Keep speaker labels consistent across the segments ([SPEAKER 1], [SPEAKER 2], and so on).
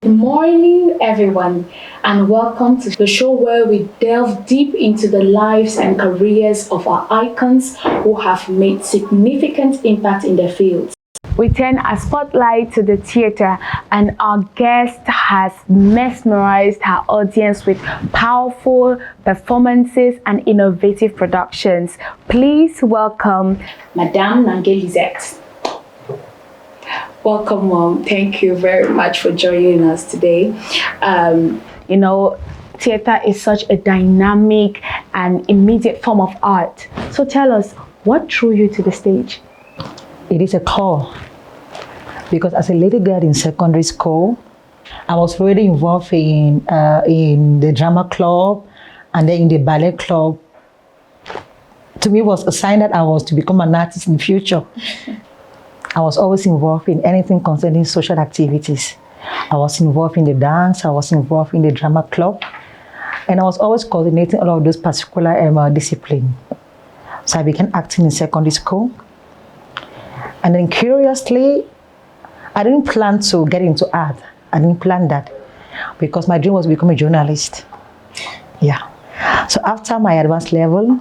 [SPEAKER 1] Good morning, everyone, and welcome to the show where we delve deep into the lives and careers of our icons who have made significant impact in their fields. We turn our spotlight to the theater, and our guest has mesmerized her audience with powerful performances and innovative productions. Please welcome Madame Nange Lisette. Welcome, Mom. Thank you very much for joining us today. Theater is such a dynamic and immediate form of art. So tell us, what drew you to the stage?
[SPEAKER 2] It is a call. Because as a little girl in secondary school, I was really involved in the drama club and then in the ballet club. To me, it was a sign that I was to become an artist in the future. I was always involved in anything concerning social activities. I was involved in the dance, I was involved in the drama club, and I was always coordinating all of those particular disciplines. So I began acting in secondary school. And then curiously, I didn't plan to get into art. I didn't plan that because my dream was to become a journalist. Yeah. So after my advanced level,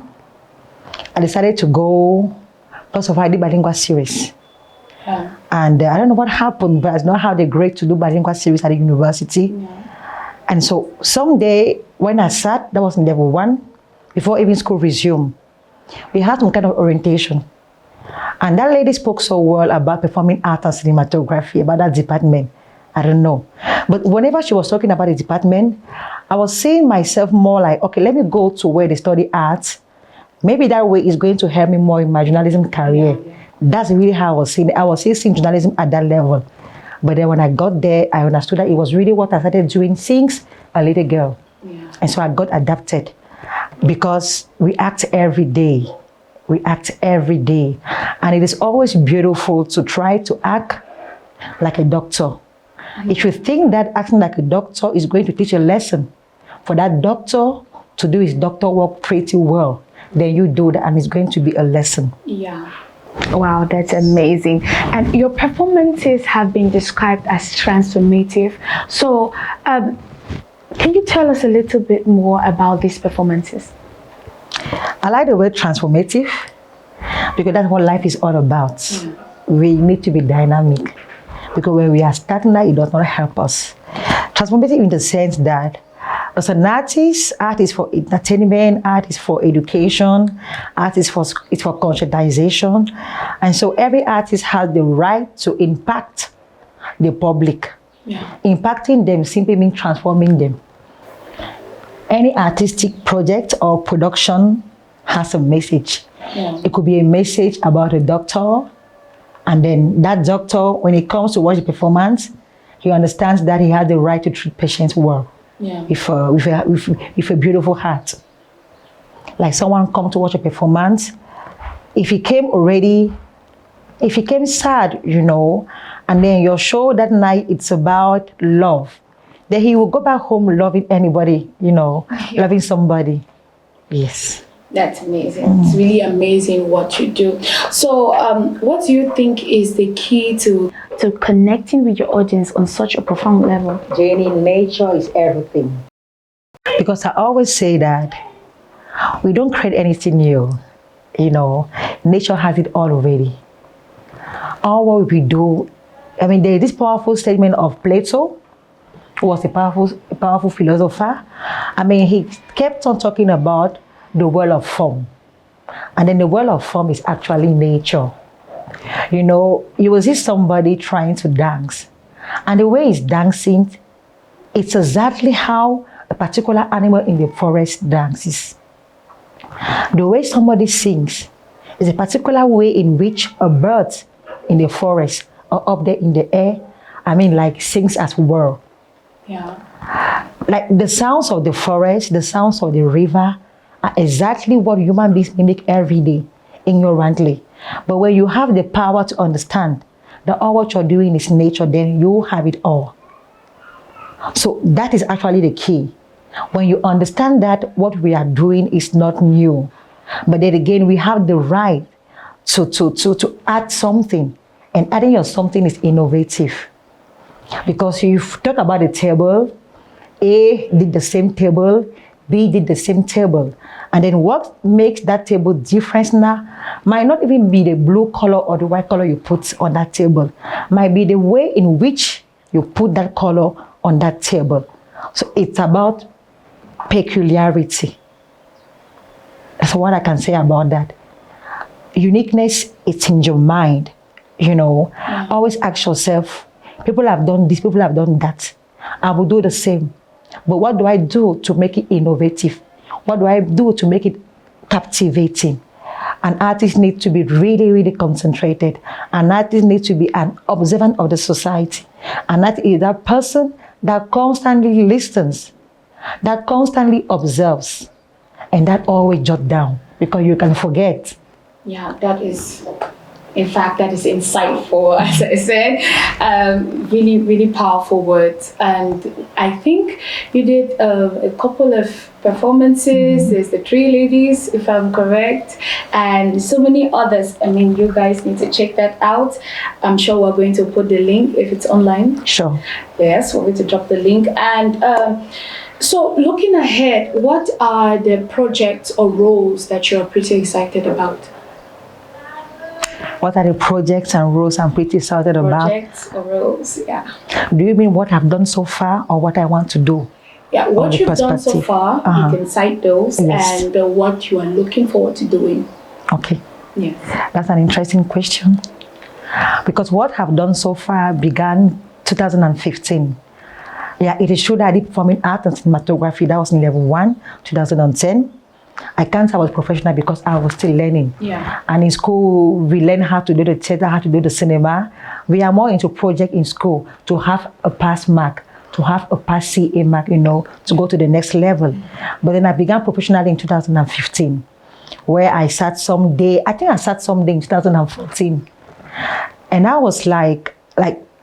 [SPEAKER 2] I decided to go, first of all, I did bilingual series. Yeah. And I don't know what happened, but I did not have the grade to do bilingual series at the university. Yeah. And so someday when I sat, that was in level 1, before even school resumed, we had some kind of orientation. And that lady spoke so well about performing art and cinematography, about that department. I don't know. But whenever she was talking about the department, I was seeing myself more like, okay, let me go to where they study art. Maybe that way is going to help me more in my journalism career. Yeah. That's really how I was seeing it. I was seeing journalism at that level. But then when I got there, I understood that it was really what I started doing since a little girl. Yeah. And so I got adapted because we act every day. We act every day. And it is always beautiful to try to act like a doctor. Mm-hmm. If you think that acting like a doctor is going to teach a lesson for that doctor to do his doctor work pretty well, then you do that and it's going to be a lesson.
[SPEAKER 1] Yeah. Wow, that's amazing. And your performances have been described as transformative. So, can you tell us a little bit more about these performances?
[SPEAKER 2] I like the word transformative because that's what life is all about. Mm. We need to be dynamic because when we are stagnant, it does not help us. Transformative in the sense that as an artist, art is for entertainment, art is for education, art is for conscientization. And so every artist has the right to impact the public. Yeah. Impacting them simply means transforming them. Any artistic project or production has a message. Yeah. It could be a message about a doctor, and then that doctor, when he comes to watch the performance, he understands that he has the right to treat patients well. Yeah. With a beautiful heart. Like someone come to watch a performance, if he came sad, and then your show that night, it's about love, then he will go back home loving anybody, loving somebody. Yes. That's amazing. It's really amazing what you do. So what do you think is the key to connecting with your audience on such a profound level? Jenny, nature is everything. Because I always say that we don't create anything new. Nature has it all already. All what we do, there is this powerful statement of Plato, who was a powerful philosopher. He kept on talking about the world of form. And then the world of form is actually nature. You will see somebody trying to dance. And the way he's dancing, it's exactly how a particular animal in the forest dances. The way somebody sings is a particular way in which a bird in the forest or up there in the air, sings as well. Yeah. Like the sounds of the forest, the sounds of the river, are exactly what human beings mimic every day, ignorantly. But when you have the power to understand that all what you're doing is nature, then you have it all. So that is actually the key. When you understand that what we are doing is not new, but then again, we have the right to add something, and adding your something is innovative. Because if you talk about the table, A did the same table, B did the same table. And then what makes that table different now might not even be the blue color or the white color you put on that table. Might be the way in which you put that color on that table. So it's about peculiarity. That's what I can say about that. Uniqueness, it's in your mind, you know. Always ask yourself, people have done this, people have done that. I will do the same. But what do I do to make it innovative? What do I do to make it captivating? An artist needs to be really, really concentrated. An artist needs to be an observant of the society. And that is that person that constantly listens, that constantly observes, and that always jot down, because you can forget.
[SPEAKER 1] Yeah, that is, in fact, that is insightful, as I said. Really, really powerful words. And I think you did a couple of performances. There's the Three Ladies, if I'm correct, and so many others. I mean, you guys need to check that out. I'm sure we're going to put the link if it's online.
[SPEAKER 2] Sure.
[SPEAKER 1] Yes, we're going to drop the link. And so looking ahead, what are the projects or roles that you're pretty excited about?
[SPEAKER 2] What are the projects and roles I'm pretty excited about?
[SPEAKER 1] Projects or roles, yeah.
[SPEAKER 2] Do you mean what I've done so far or what I want to do?
[SPEAKER 1] Yeah, what you've done so far, you can cite those,
[SPEAKER 2] yes.
[SPEAKER 1] And what you are looking forward to doing.
[SPEAKER 2] Okay.
[SPEAKER 1] Yes.
[SPEAKER 2] That's an interesting question. Because what I've done so far began 2015. Yeah, it is true that I did performing art and cinematography. That was in level 1, 2010. I can't say I was professional because I was still learning.
[SPEAKER 1] Yeah.
[SPEAKER 2] And in school, we learn how to do the theater, how to do the cinema. We are more into project in school to have a pass mark, to have a pass CA mark, you know, to go to the next level. But then I began professionally in 2015, where I sat someday, I think I sat someday in 2014. And I was like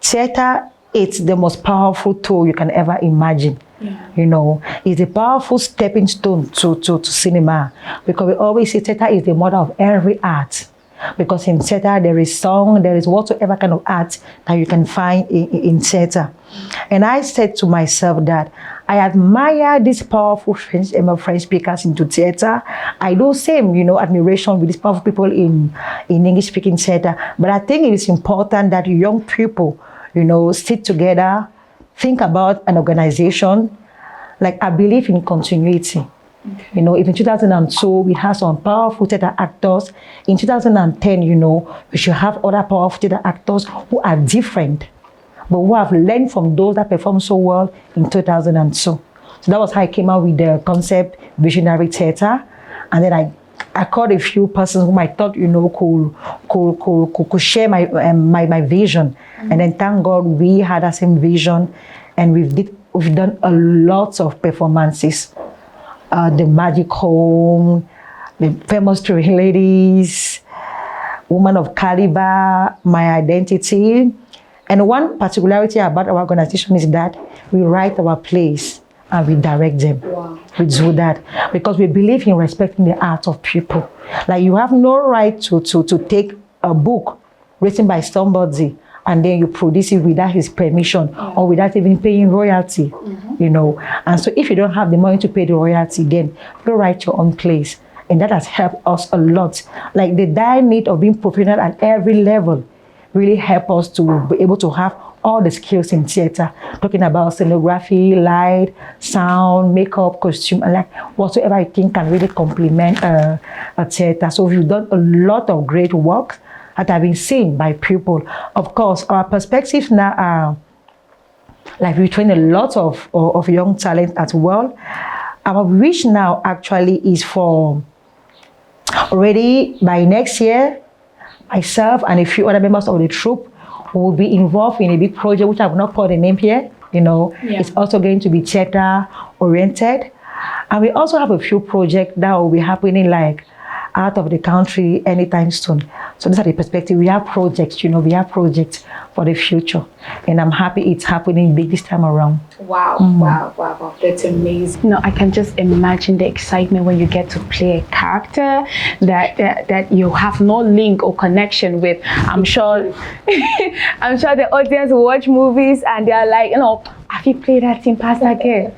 [SPEAKER 2] theater, it's the most powerful tool you can ever imagine.
[SPEAKER 1] Yeah.
[SPEAKER 2] You know, it's a powerful stepping stone to cinema, because we always say theater is the mother of every art. Because in theater, there is song, there is whatsoever kind of art that you can find in theater. And I said to myself that I admire these powerful French speakers into theater. I do same, you know, admiration with these powerful people in English-speaking theater. But I think it is important that young people, you know, sit together, think about an organization. Like, I believe in continuity. Okay. You know, if in 2002 we had some powerful theater actors, in 2010, you know, we should have other powerful theater actors who are different, but who have learned from those that performed so well in 2002. So that was how I came out with the concept Visionary Theater. And then I called a few persons whom I thought, you know, could share my vision. Mm-hmm. And then thank God we had the same vision, and we've done a lot of performances. The Magic Home, the Famous Three Ladies, Woman of Caliber, My Identity. And one particularity about our organization is that we write our plays and we direct them. Wow. We do that because we believe in respecting the art of people. Like, you have no right to take a book written by somebody and then you produce it without his permission, or without even paying royalty, you know. And so if you don't have the money to pay the royalty, then you write your own plays. And that has helped us a lot. Like, the dire need of being professional at every level really help us to be able to have all the skills in theater, talking about scenography, light, sound, makeup, costume, and like whatsoever I think can really complement a theater. So we've done a lot of great work that have been seen by people. Of course, our perspectives now are, like, we train a lot of young talent as well. Our wish now actually is for already by next year, myself and a few other members of the troupe will be involved in a big project, which I will not call the name here. You know, it's also going to be theater oriented. And we also have a few projects that will be happening, like out of the country anytime soon. So these are the perspective. We have projects, we have projects for the future. And I'm happy it's happening big this time around.
[SPEAKER 1] Wow, wow. That's amazing. I can just imagine the excitement when you get to play a character that you have no link or connection with. I'm sure the audience will watch movies and they're like, have you played that in past again?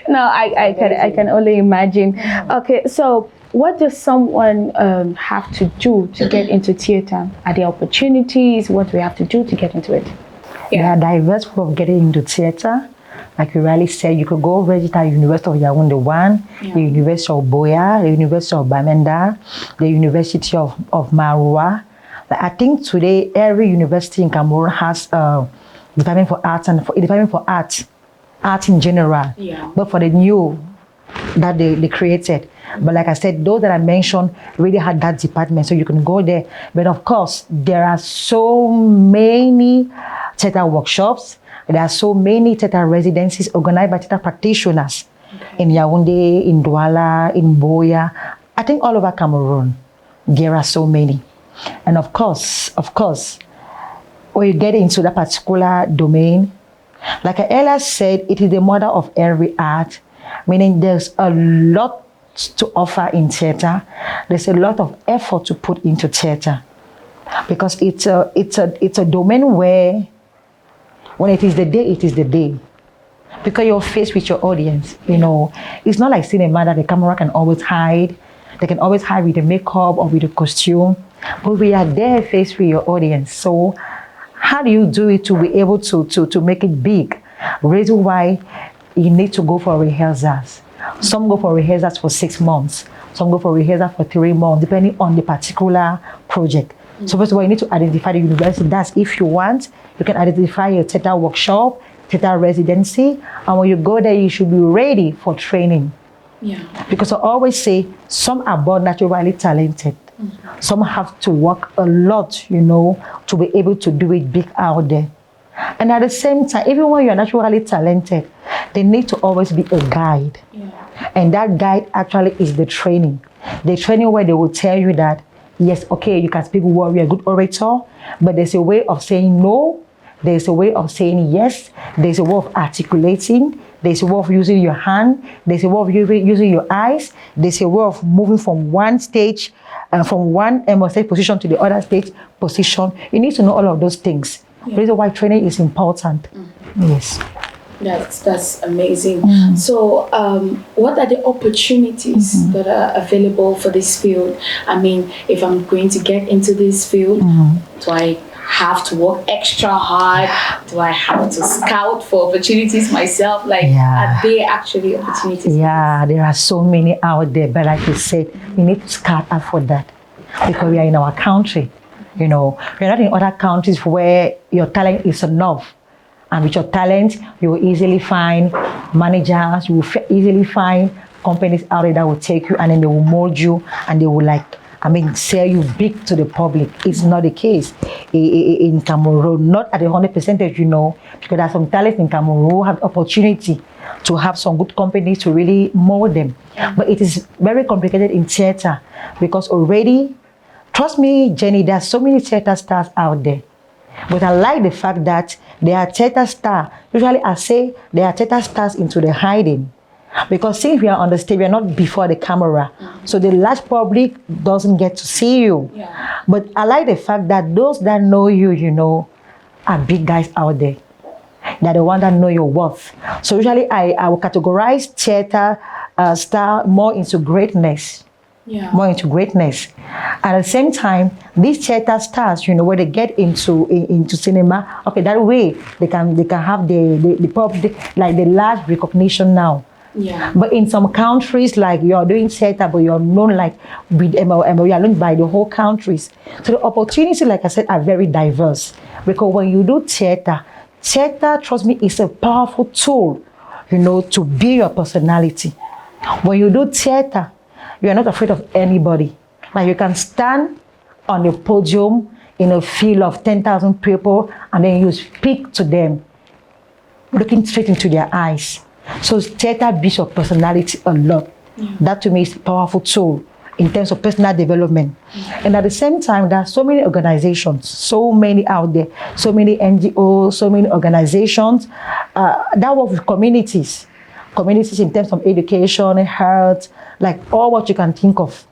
[SPEAKER 1] No, I can only imagine. Okay, so what does someone have to do to get into theater? Are there opportunities? What do we have to do to get into it?
[SPEAKER 2] There are diverse ways of getting into theater. Like you rightly said, you could go register at University of Yaoundé 1, the University of Boya, the University of Bamenda, the University of Maroua. I think today every university in Cameroon has a department for arts and a department for art in general. But for the new that they created. But like I said, those that I mentioned really had that department, so you can go there. But of course, there are so many theater workshops. There are so many theater residencies organized by theater practitioners in Yaoundé, in Douala, in Boya. I think all over Cameroon, there are so many. And of course, when you get into that particular domain, like I earlier said, it is the mother of every art, meaning there's a lot to offer in theater. There's a lot of effort to put into theater because it's a domain where when it is the day, it is the day. Because you're faced with your audience, It's not like cinema that the camera can always hide. They can always hide with the makeup or with the costume. But we are there faced with your audience. So how do you do it to be able to make it big? Reason why you need to go for rehearsals. Some go for rehearsals for 6 months. Some go for rehearsals for 3 months, depending on the particular project. So first of all, you need to identify the university. That's if you want. You can identify a theater workshop, theater residency. And when you go there, you should be ready for training. Because I always say, some are born naturally talented. Some have to work a lot, to be able to do it big out there. And at the same time, even when you're naturally talented, they need to always be a guide. And that guide actually is the training. The training where they will tell you that, yes, okay, you can speak well, you're a good orator, but there's a way of saying no, there's a way of saying yes, there's a way of articulating, there's a way of using your hand, there's a way of using your eyes, there's a way of moving from one stage, from one stage position to the other stage position. You need to know all of those things. The reason why training is important. Yes.
[SPEAKER 1] That's amazing. So what are the opportunities that are available for this field? I mean, if I'm going to get into this field, do I have to work extra hard? Do I have to scout for opportunities myself? Are there actually opportunities?
[SPEAKER 2] Yeah, there are so many out there. But like you said, we need to scout out for that because we are in our country. We're not in other countries where your talent is enough. And with your talent, you will easily find managers, you will easily find companies out there that will take you and then they will mold you and they will sell you big to the public. It's not the case in Cameroon, not at the 100%, because there are some talents in Cameroon who have opportunity to have some good companies to really mold them. But it is very complicated in theater because already, trust me, Jenny, there are so many theater stars out there. But I like the fact that they are theater stars. Usually I say they are theater stars into the hiding. Because since we are on the stage, we are not before the camera. So the large public doesn't get to see you. But I like the fact that those that know you, are big guys out there. They're the ones that know your worth. So usually I will categorize theater star more into greatness. More into greatness. At the same time, these theater stars, when they get into cinema, okay, that way they can have the public, like the large recognition now. But in some countries, like you're doing theater, but you're known with MY, you are known by the whole countries. So the opportunities, like I said, are very diverse. Because when you do theater, trust me, is a powerful tool, to build your personality. When you do theater, you are not afraid of anybody. Like you can stand on a podium in a field of 10,000 people and then you speak to them, looking straight into their eyes. So theater builds your personality a lot. That to me is a powerful tool in terms of personal development. And at the same time, there are so many organizations, so many out there, so many NGOs, so many organizations that work with communities in terms of education, health, like all what you can think of.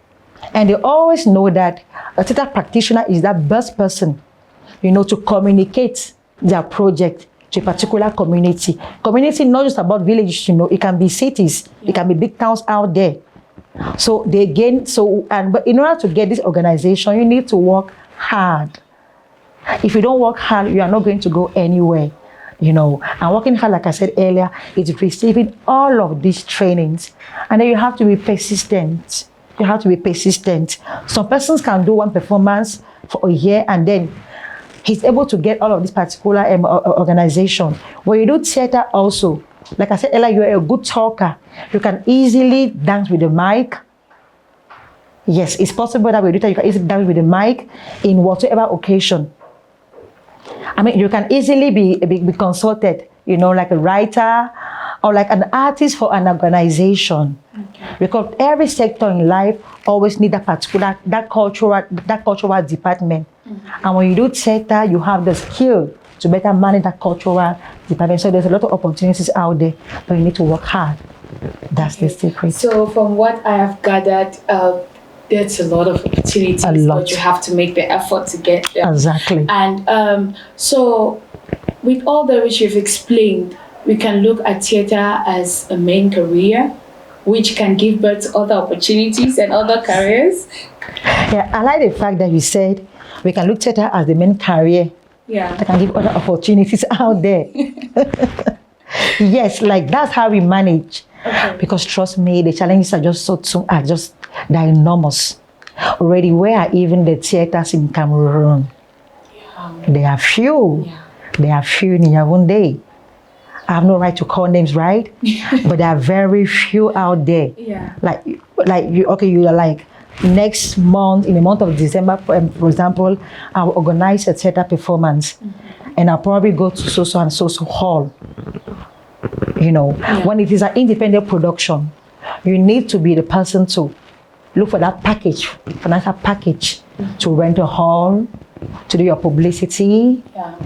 [SPEAKER 2] And they always know that a theater practitioner is that best person, to communicate their project to a particular community. Community not just about villages, it can be cities, it can be big towns out there. So but in order to get this organization, you need to work hard. If you don't work hard, you are not going to go anywhere. And working hard, like I said earlier, is receiving all of these trainings. And then you have to be persistent. Some persons can do one performance for a year and then he's able to get all of this particular organization. When you do theater also, like I said earlier, you're a good talker. You can easily dance with the mic. Yes, it's possible that with you can easily dance with the mic in whatever occasion. I mean, you can easily be consulted, like a writer or like an artist for an organization. Okay. Because every sector in life always need that cultural department. Mm-hmm. And when you do theater, you have the skill to better manage that cultural department. So there's a lot of opportunities out there, but you need to work hard. That's the secret.
[SPEAKER 1] So from what I have gathered, there's a lot of opportunities, but you have to make the effort to get them.
[SPEAKER 2] Exactly.
[SPEAKER 1] And so with all that which you've explained, we can look at theater as a main career, which can give birth to other opportunities and other careers.
[SPEAKER 2] Yeah, I like the fact that you said we can look at theater as the main career.
[SPEAKER 1] Yeah.
[SPEAKER 2] That can give other opportunities out there. Yes, like that's how we manage. Okay. Because trust me, the challenges are they're enormous. Already, where are even the theaters in Cameroon? Yeah. They are few. Yeah. They are few in Yaoundé. I have no right to call names, right? But there are very few out there. Yeah. You are like next month, in the month of December, for example, I will organize a theater performance, and I'll probably go to so and so hall. When it is an independent production, you need to be the person to look for that financial package, to rent a hall, to do your publicity,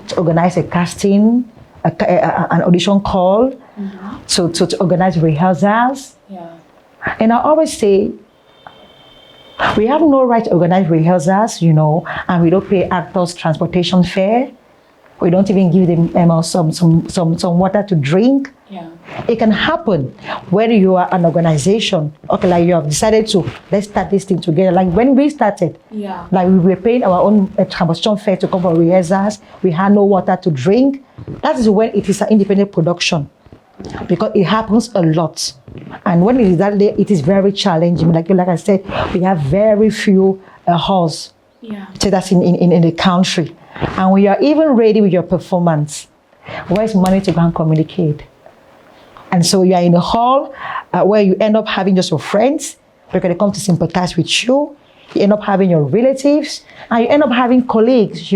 [SPEAKER 2] to organize a casting, an audition call, to organize rehearsals. Yeah. And I always say, we have no right to organize rehearsals, and we don't pay actors transportation fare. We don't even give them some water to drink. Yeah. It can happen when you are an organization. Okay, like you have decided to, let's start this thing together. Like when we started, like we were paying our own transportation fare to come for rehearsals. We had no water to drink. That is when it is an independent production, because it happens a lot. And when it is that day, it is very challenging. Like I said, we have very few halls. So that's in the country. And when you are even ready with your performance, where's money to go and communicate? And so you are in a hall where you end up having just your friends, because they come to sympathize with you. You end up having your relatives, and you end up having colleagues,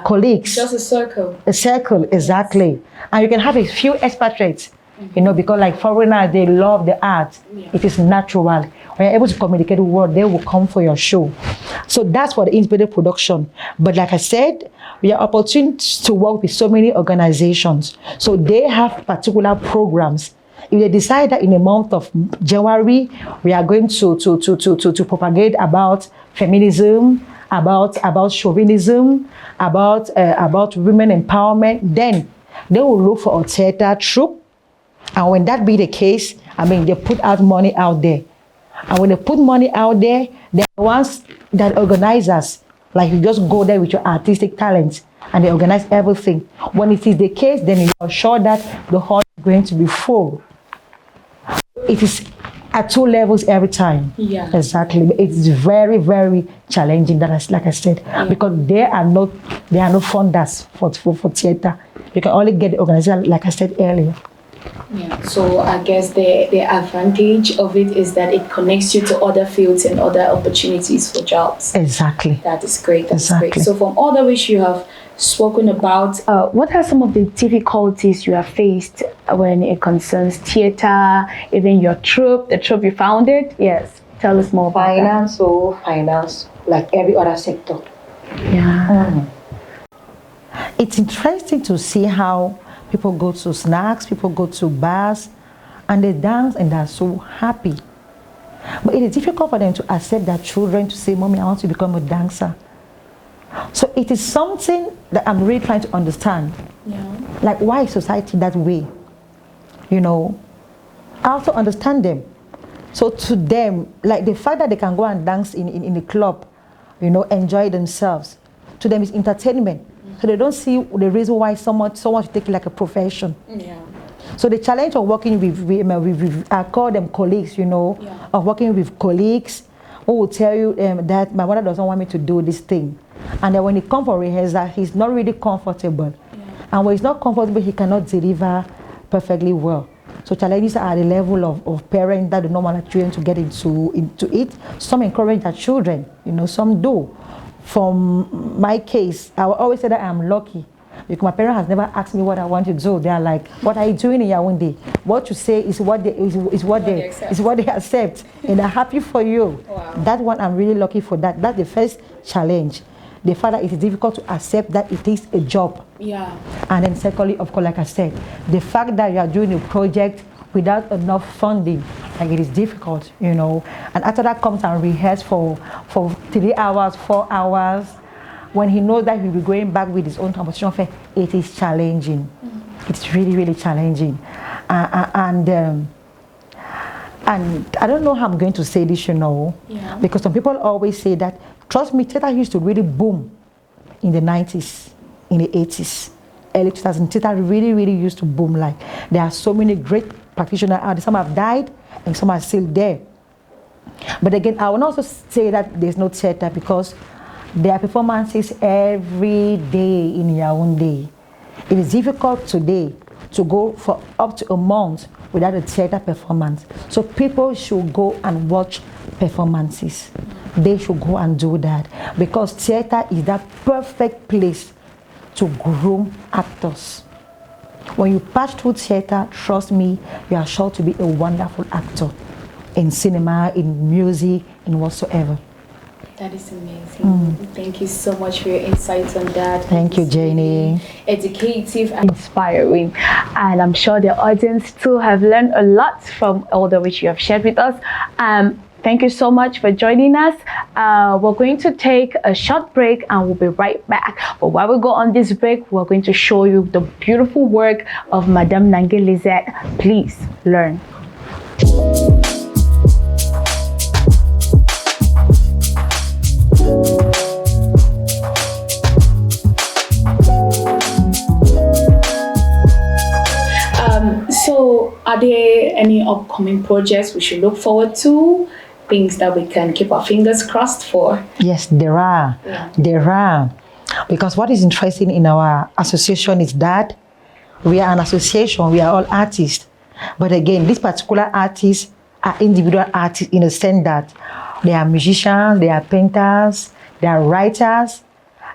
[SPEAKER 2] colleagues.
[SPEAKER 1] Just a circle.
[SPEAKER 2] A circle, exactly. Yes. And you can have a few expatriates, because like foreigners, they love the art. Yeah. It is natural. When you're able to communicate with the world, they will come for your show. So that's for the independent production. But like I said, we are opportunities to work with so many organizations. So they have particular programs. If they decide that in the month of January, we are going to propagate about feminism, about chauvinism, about women empowerment, then they will look for a theater troupe. And when that be the case, they put out money out there. And when they put money out there, the ones that organizers, like you just go there with your artistic talents and they organize everything. When it is the case, then you are sure that the hall is going to be full. It is at 2 levels every time. Yeah. Exactly. It is very, very challenging, like I said, because there are no funders for theater. You can only get the organizer, like I said earlier.
[SPEAKER 1] Yeah, so I guess the advantage of it is that it connects you to other fields and other opportunities for jobs.
[SPEAKER 2] Exactly.
[SPEAKER 1] That is great. That's great. So from all that which you have spoken about, what are some of the difficulties you have faced when it concerns theater, even your troupe, the troupe you founded? Yes. Tell us more about
[SPEAKER 2] Finance, like every other sector.
[SPEAKER 1] Yeah.
[SPEAKER 2] It's interesting to see how people go to snacks, people go to bars, and they dance and they're so happy. But it is difficult for them to accept their children to say, Mommy, I want to become a dancer. So it is something that I'm really trying to understand.
[SPEAKER 1] Yeah.
[SPEAKER 2] Like, why is society that way? You know, I also understand them. So to them, like the fact that they can go and dance in the club, you know, enjoy themselves, to them is entertainment. So they don't see the reason why someone should take it like a profession.
[SPEAKER 1] Yeah.
[SPEAKER 2] So the challenge of working with I call them colleagues, you know, of working with colleagues who will tell you that my mother doesn't want me to do this thing. And then when he comes for rehearsal, he's not really comfortable. Yeah. And when he's not comfortable, he cannot deliver perfectly well. So challenges are at the level of parents that do not want their children to get into it. Some encourage their children, you know, some do. From my case, I will always say that I'm lucky. Because my parents has never asked me what I want to do. They are like, "What are you doing in Yaoundé? What you say is what they accept, and they're happy for you." Wow. That one I'm really lucky for that. That's the first challenge. The fact that it is difficult to accept that it is a job. Yeah. And then secondly, of course, like I said, the fact that you are doing a project without enough funding, like it is difficult, you know. And after that comes and rehearse for 3 hours, 4 hours. When he knows that he'll be going back with his own competition fair, it is challenging. It's really, really challenging. And I don't know how I'm going to say this, you know, because some people always say that, trust me, theater used to really boom in the 90s, in the 80s, early 2000s. Theater really, really used to boom. Like, there are so many great practitioners out there. Some have died and some are still there. But again, I will also say that there's no theater because there are performances every day in Yaoundé. It is difficult today to go for up to a month without a theater performance. So people should go and watch performances. They should go and do that because theater is that perfect place to groom actors. When you pass through theater, trust me, you are sure to be a wonderful actor in cinema, in music, in whatsoever.
[SPEAKER 1] That is amazing. Thank you so much for your insights on that.
[SPEAKER 2] Thank you, Janie.
[SPEAKER 1] Educative and inspiring. And I'm sure the audience too have learned a lot from all that which you have shared with us. Thank you so much for joining us. We're going to take a short break and we'll be right back. But while we go on this break, we're going to show you the beautiful work of Madame Nange Lisette. Please learn. So are there any upcoming projects we should look forward to? Things that we can keep our fingers crossed for?
[SPEAKER 2] Yes, there are. There are. Because what is interesting in our association is that we are an association, we are all artists. But again, these particular artists are individual artists in the sense that they are musicians, they are painters, they are writers.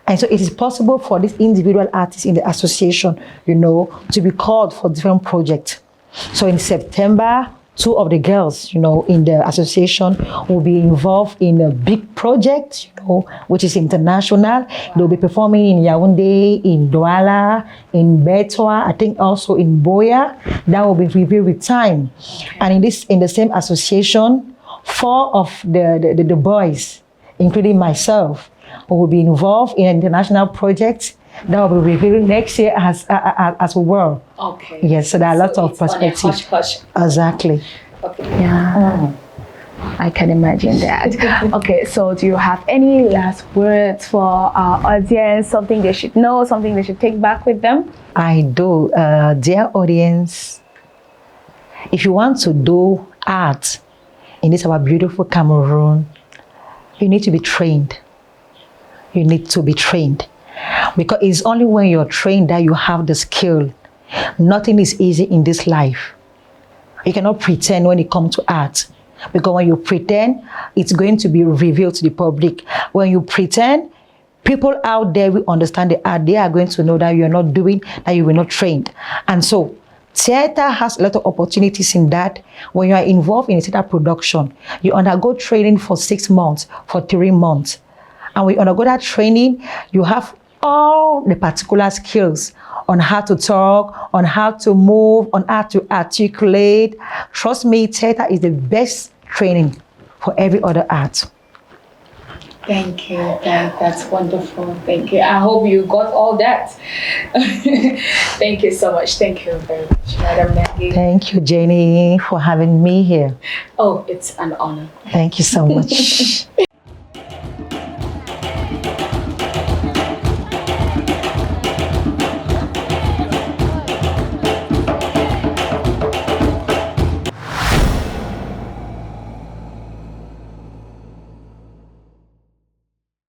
[SPEAKER 2] And so it is possible for these individual artists in the association, you know, to be called for different projects. So in September, 2 of the girls, you know, in the association will be involved in a big project, you know, which is international. Wow. They'll be performing in Yaoundé, in Douala, in Betwa, I think also in Boya. That will be revealed with time. And in the same association, 4 of the boys, including myself, will be involved in an international project that will be revealed next year as well. Okay. Yes, so there are lots of perspectives.
[SPEAKER 1] Hush.
[SPEAKER 2] Exactly.
[SPEAKER 1] Okay. Yeah. I can imagine that. Okay, so do you have any last words for our audience? Something they should know, something they should take back with them?
[SPEAKER 2] I do. Dear audience, if you want to do art in this our beautiful Cameroon, you need to be trained. You need to be trained. Because it's only when you're trained that you have the skill. Nothing is easy in this life. You cannot pretend when it comes to art. Because when you pretend, it's going to be revealed to the public. When you pretend, people out there will understand the art. They are going to know that you're not doing, that you were not trained. And so, Theater has a lot of opportunities in that. When you are involved in a theater production, you undergo training for 6 months, for 3 months. And when you undergo that training, you have all the particular skills on how to talk, on how to move, on how to articulate. Trust me, theater is the best training for every other art.
[SPEAKER 1] Thank you. That's wonderful. Thank you. I hope you got all that. Thank you so much. Thank you very much, Madam Nange.
[SPEAKER 2] Thank you, Jenny, for having me here.
[SPEAKER 1] Oh, it's an honor.
[SPEAKER 2] Thank you so much.